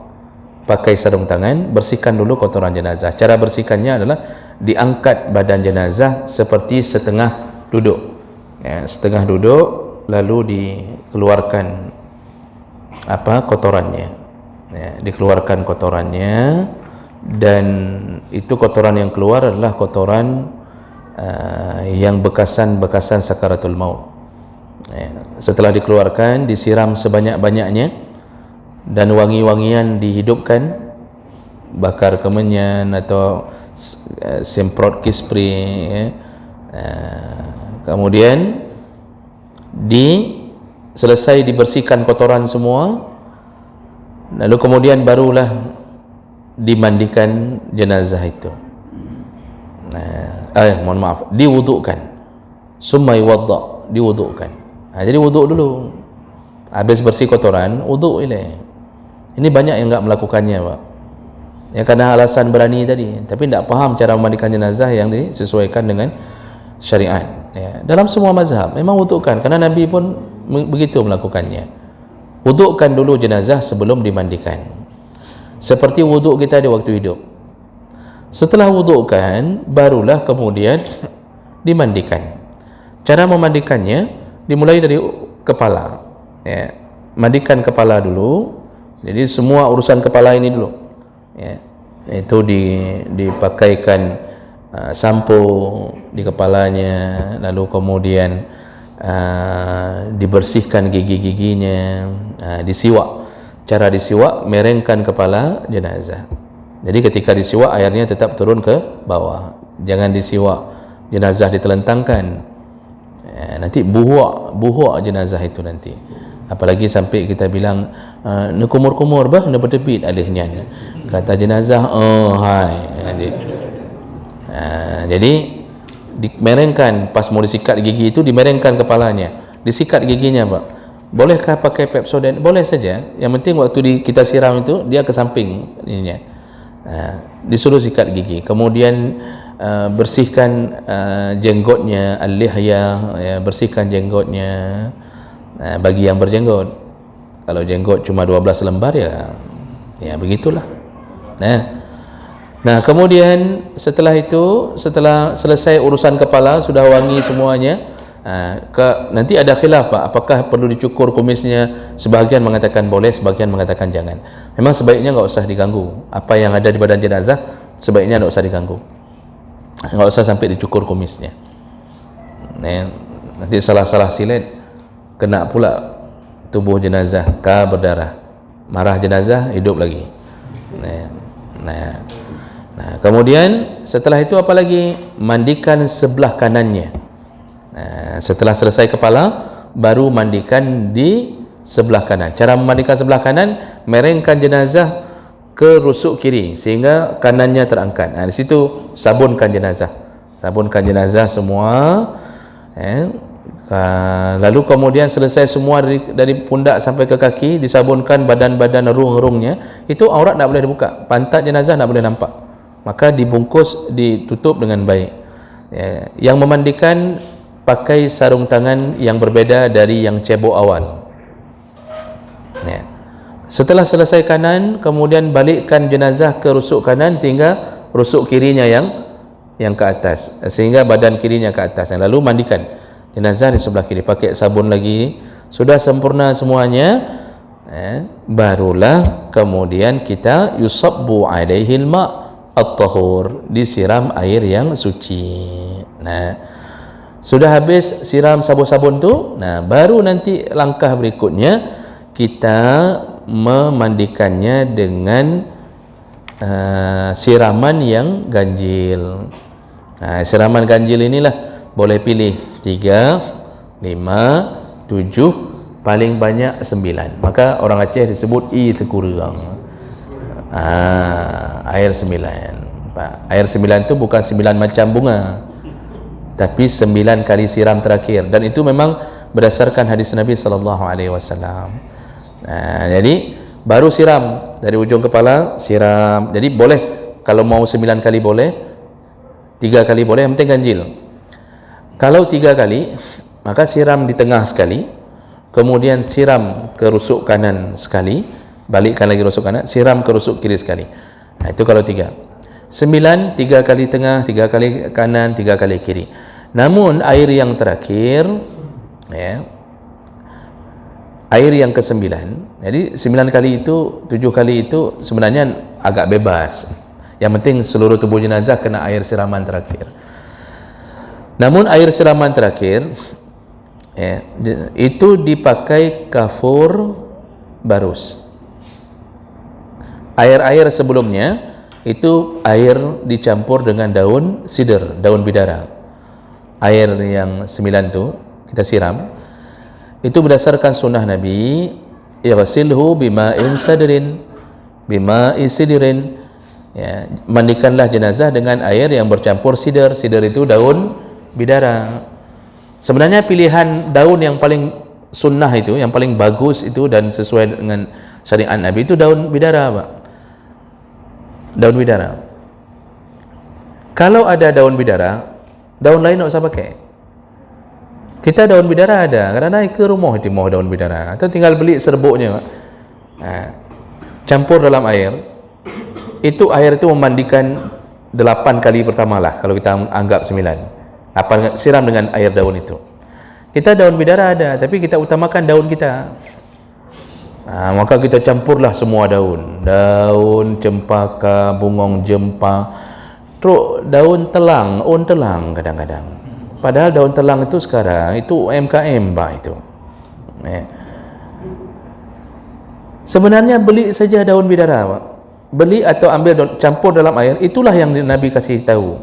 pakai sarung tangan, bersihkan dulu kotoran jenazah. Cara bersihkannya adalah diangkat badan jenazah seperti setengah duduk, setengah duduk, lalu dikeluarkan kotorannya, dikeluarkan kotorannya, dan itu kotoran yang keluar adalah kotoran yang bekasan-bekasan sakaratul maut. Setelah dikeluarkan, disiram sebanyak-banyaknya, dan wangi-wangian dihidupkan, bakar kemenyan atau semprot kispri, kemudian selesai dibersihkan kotoran semua, lalu kemudian barulah dimandikan jenazah itu. Mohon maaf, diwudukkan. Summa yuwadda, diwudukkan. Jadi wuduk dulu. Habis bersih kotoran, wuduk ini. Ini banyak yang enggak melakukannya, Pak. Ya, karena alasan berani tadi, tapi tidak paham cara memandikan jenazah yang disesuaikan dengan syariat. Ya, dalam semua mazhab memang wudukkan, karena Nabi pun begitu melakukannya. Wudukkan dulu jenazah sebelum dimandikan. Seperti wuduk kita di waktu hidup. Setelah wudukkan, barulah kemudian dimandikan. Cara memandikannya dimulai dari kepala. Mandikan kepala dulu. Jadi semua urusan kepala ini dulu. Itu dipakaikan sampo di kepalanya, lalu kemudian dibersihkan gigi-giginya, disiwak. Cara disiwak, merengkan kepala jenazah. Jadi ketika disiwak, airnya tetap turun ke bawah. Jangan disiwak jenazah ditelentangkan, nanti buhuk jenazah itu nanti. Apalagi sampai kita bilang kumur-kumur bah, nak berdebit alihnya, kata jenazah, jadi dimerengkan. Pas mau disikat gigi itu, dimerengkan kepalanya, disikat giginya, Pak. Bolehkah pakai Pepsodent? Boleh saja, yang penting waktu kita siram itu dia ke samping ininya. Disuruh sikat gigi, kemudian bersihkan jenggotnya, al-lihya, bersihkan jenggotnya, bagi yang berjenggot. Kalau jenggot cuma 12 lembar, ya begitulah. Nah, kemudian setelah itu, setelah selesai urusan kepala, sudah wangi semuanya, nanti ada khilaf, Pak, apakah perlu dicukur kumisnya. Sebahagian mengatakan boleh, sebahagian mengatakan jangan. Memang sebaiknya enggak usah diganggu. Apa yang ada di badan jenazah sebaiknya enggak usah diganggu, enggak usah sampai dicukur kumisnya. Nanti salah-salah silet, kena pula tubuh jenazah, berdarah, marah jenazah, hidup lagi. Nah, kemudian setelah itu apa lagi? Mandikan sebelah kanannya. Setelah selesai kepala, baru mandikan di sebelah kanan. Cara memandikan sebelah kanan, merengkan jenazah ke rusuk kiri sehingga kanannya terangkat. Di situ sabunkan jenazah semua. Lalu kemudian selesai semua dari pundak sampai ke kaki, disabunkan badan-badan rung-rungnya, itu aurat tak boleh dibuka, pantat jenazah tak boleh nampak, maka dibungkus, ditutup dengan baik. Ya, yang memandikan pakai sarung tangan yang berbeda dari yang cebok awal. Ya. Setelah selesai kanan, kemudian balikkan jenazah ke rusuk kanan sehingga rusuk kirinya yang ke atas, sehingga badan kirinya ke atas. Lalu mandikan jenazah di sebelah kiri, pakai sabun lagi. Sudah sempurna semuanya, barulah kemudian kita yusabbu alaihi al-ma' at-tahur, disiram air yang suci. Nah, sudah habis siram sabun-sabun tu, nah baru nanti langkah berikutnya kita memandikannya dengan siraman yang ganjil. Siraman ganjil inilah boleh pilih 3, 5, 7, paling banyak 9. Maka orang Aceh disebut kurang. Air 9. Air 9 itu bukan 9 macam bunga, tapi 9 kali siram terakhir, dan itu memang berdasarkan hadis Nabi sallallahu alaihi wasallam. Jadi baru siram dari ujung kepala, siram. Jadi boleh, kalau mau 9 kali boleh, 3 kali boleh, yang penting ganjil. Kalau 3 kali, maka siram di tengah sekali, kemudian siram ke rusuk kanan sekali, balikkan lagi rusuk kanan, siram ke rusuk kiri sekali. Itu kalau 3. 9, 3 kali tengah, 3 kali kanan, 3 kali kiri. Namun air yang terakhir, air yang ke-9, jadi 9 kali itu, 7 kali itu sebenarnya agak bebas. Yang penting seluruh tubuh jenazah kena air siraman terakhir. Namun air siraman terakhir itu dipakai kafur barus. Air-air sebelumnya itu air dicampur dengan daun sidr, daun bidara. Air yang 9 itu kita siram. Itu berdasarkan sunnah Nabi, igsilhu bima'in sadrin, bima'in sidrin. Ya, mandikanlah jenazah dengan air yang bercampur sidr. Sidr itu daun bidara. Sebenarnya pilihan daun yang paling sunnah itu, yang paling bagus itu dan sesuai dengan syariat Nabi itu daun bidara, Pak. Daun bidara. Kalau ada daun bidara, daun lain tak usah pakai. Kita daun bidara ada, kadang naik ke rumah itu mau daun bidara, atau tinggal beli serbuknya, Pak. Campur dalam air. Itu air itu memandikan 8 kali pertama lah, kalau kita anggap 9. Siram dengan air daun itu. Kita daun bidara ada, tapi kita utamakan daun kita. Maka kita campurlah semua daun, daun cempaka, bungong jempa, terus daun telang, telang kadang-kadang. Padahal daun telang itu sekarang itu UMKM, Pak, itu. Sebenarnya beli saja daun bidara, Pak. Beli atau ambil daun, campur dalam air, itulah yang Nabi kasih tahu.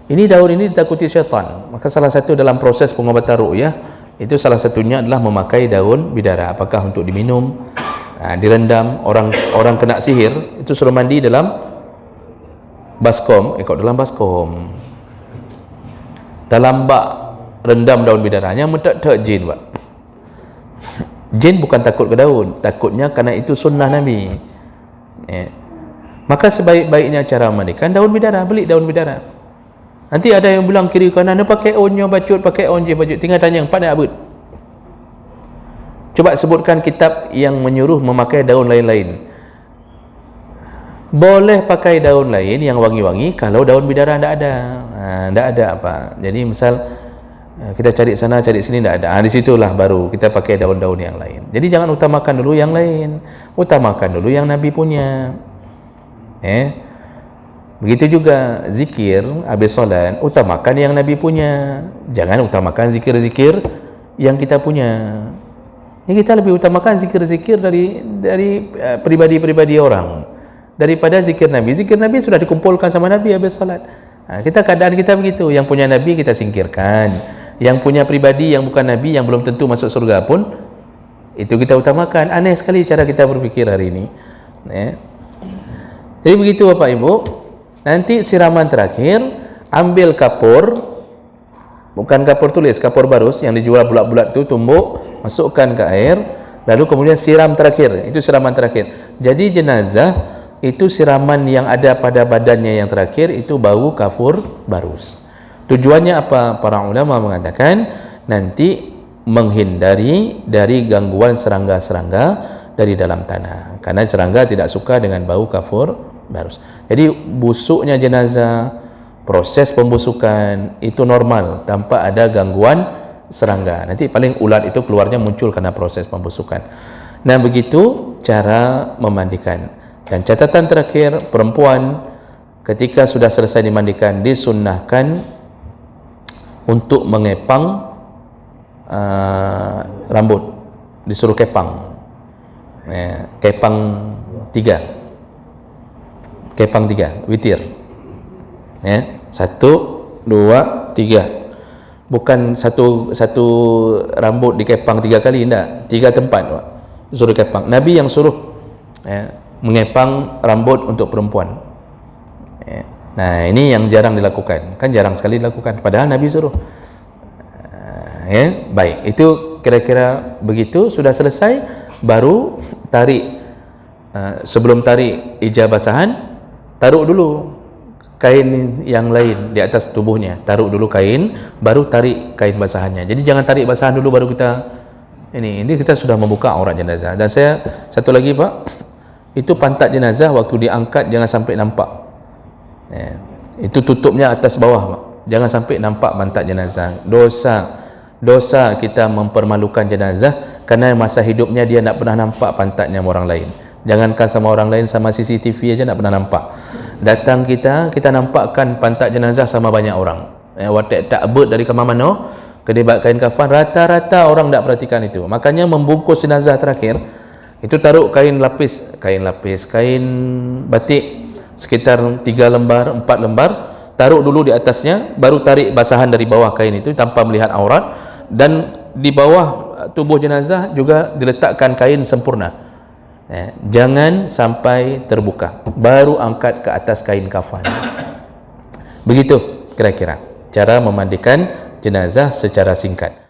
Ini daun ini ditakuti syaitan. Maka salah satu dalam proses pengobatan ruqyah itu salah satunya adalah memakai daun bidara. Apakah untuk diminum, direndam, orang kena sihir itu suruh mandi dalam baskom, dalam baskom, dalam bak, rendam daun bidaranya, mentak-tak jin, Pak. Jin bukan takut ke daun, takutnya karena itu sunnah Nabi. Maka sebaik-baiknya cara memandikan daun bidara, beli daun bidara. Nanti ada yang bilang kiri kanan, pakai onyo bacut, pakai onje bacut. Tinggal tanya yang pada abud. Coba sebutkan kitab yang menyuruh memakai daun lain-lain. Boleh pakai daun lain yang wangi-wangi kalau daun bidara tidak ada. Tidak ada apa. Jadi misal kita cari sana, cari sini, tidak ada. Di situlah baru kita pakai daun-daun yang lain. Jadi jangan utamakan dulu yang lain. Utamakan dulu yang Nabi punya. Begitu juga zikir habis solat, utamakan yang Nabi punya. Jangan utamakan zikir-zikir yang kita punya. Ini kita lebih utamakan zikir-zikir dari pribadi-pribadi orang daripada zikir Nabi. Zikir Nabi sudah dikumpulkan sama Nabi habis solat. Keadaan kita begitu. Yang punya Nabi kita singkirkan. Yang punya pribadi yang bukan Nabi, yang belum tentu masuk surga pun, itu kita utamakan. Aneh sekali cara kita berfikir hari ini. Jadi begitu Bapak Ibu. Nanti siraman terakhir, ambil kapur, bukan kapur tulis, kapur barus yang dijual bulat-bulat itu, tumbuk, masukkan ke air, lalu kemudian siram terakhir. Itu siraman terakhir. Jadi jenazah itu siraman yang ada pada badannya yang terakhir itu bau kafur barus. Tujuannya apa? Para ulama mengatakan nanti menghindari dari gangguan serangga-serangga dari dalam tanah, karena serangga tidak suka dengan bau kafur barus. Jadi busuknya jenazah, proses pembusukan itu normal tanpa ada gangguan serangga. Nanti paling ulat itu keluarnya muncul karena proses pembusukan. Nah, begitu cara memandikan. Dan catatan terakhir, perempuan ketika sudah selesai dimandikan disunnahkan untuk mengepang rambut, disuruh kepang, kepang 3 witir, 1, 2, 3. Bukan satu rambut dikepang 3 kali, tidak, 3 tempat suruh kepang. Nabi yang suruh mengepang rambut untuk perempuan. Nah, ini yang jarang dilakukan, kan jarang sekali dilakukan, padahal Nabi suruh. Baik, itu kira-kira begitu. Sudah selesai, baru tarik. Sebelum tarik ijab basahan, taruh dulu kain yang lain di atas tubuhnya, taruh dulu kain, baru tarik kain basahannya. Jadi jangan tarik basahan dulu baru kita ini kita sudah membuka aurat jenazah. Dan saya satu lagi, Pak, itu pantat jenazah waktu diangkat jangan sampai nampak. Itu tutupnya atas bawah, Pak. Jangan sampai nampak pantat jenazah. Dosa kita mempermalukan jenazah kerana masa hidupnya dia tak pernah nampak pantatnya orang lain. Jangankan sama orang lain, sama CCTV aja tak pernah nampak. Datang kita nampakkan pantat jenazah sama banyak orang. Watak tak abut dari kamar mana, kedibat kain kafan, rata-rata orang tak perhatikan itu. Makanya membungkus jenazah terakhir itu taruh kain batik sekitar 3 lembar, 4 lembar, taruh dulu di atasnya, baru tarik basahan dari bawah kain itu tanpa melihat aurat. Dan di bawah tubuh jenazah juga diletakkan kain sempurna, jangan sampai terbuka, baru angkat ke atas kain kafan. Begitu kira-kira cara memandikan jenazah secara singkat.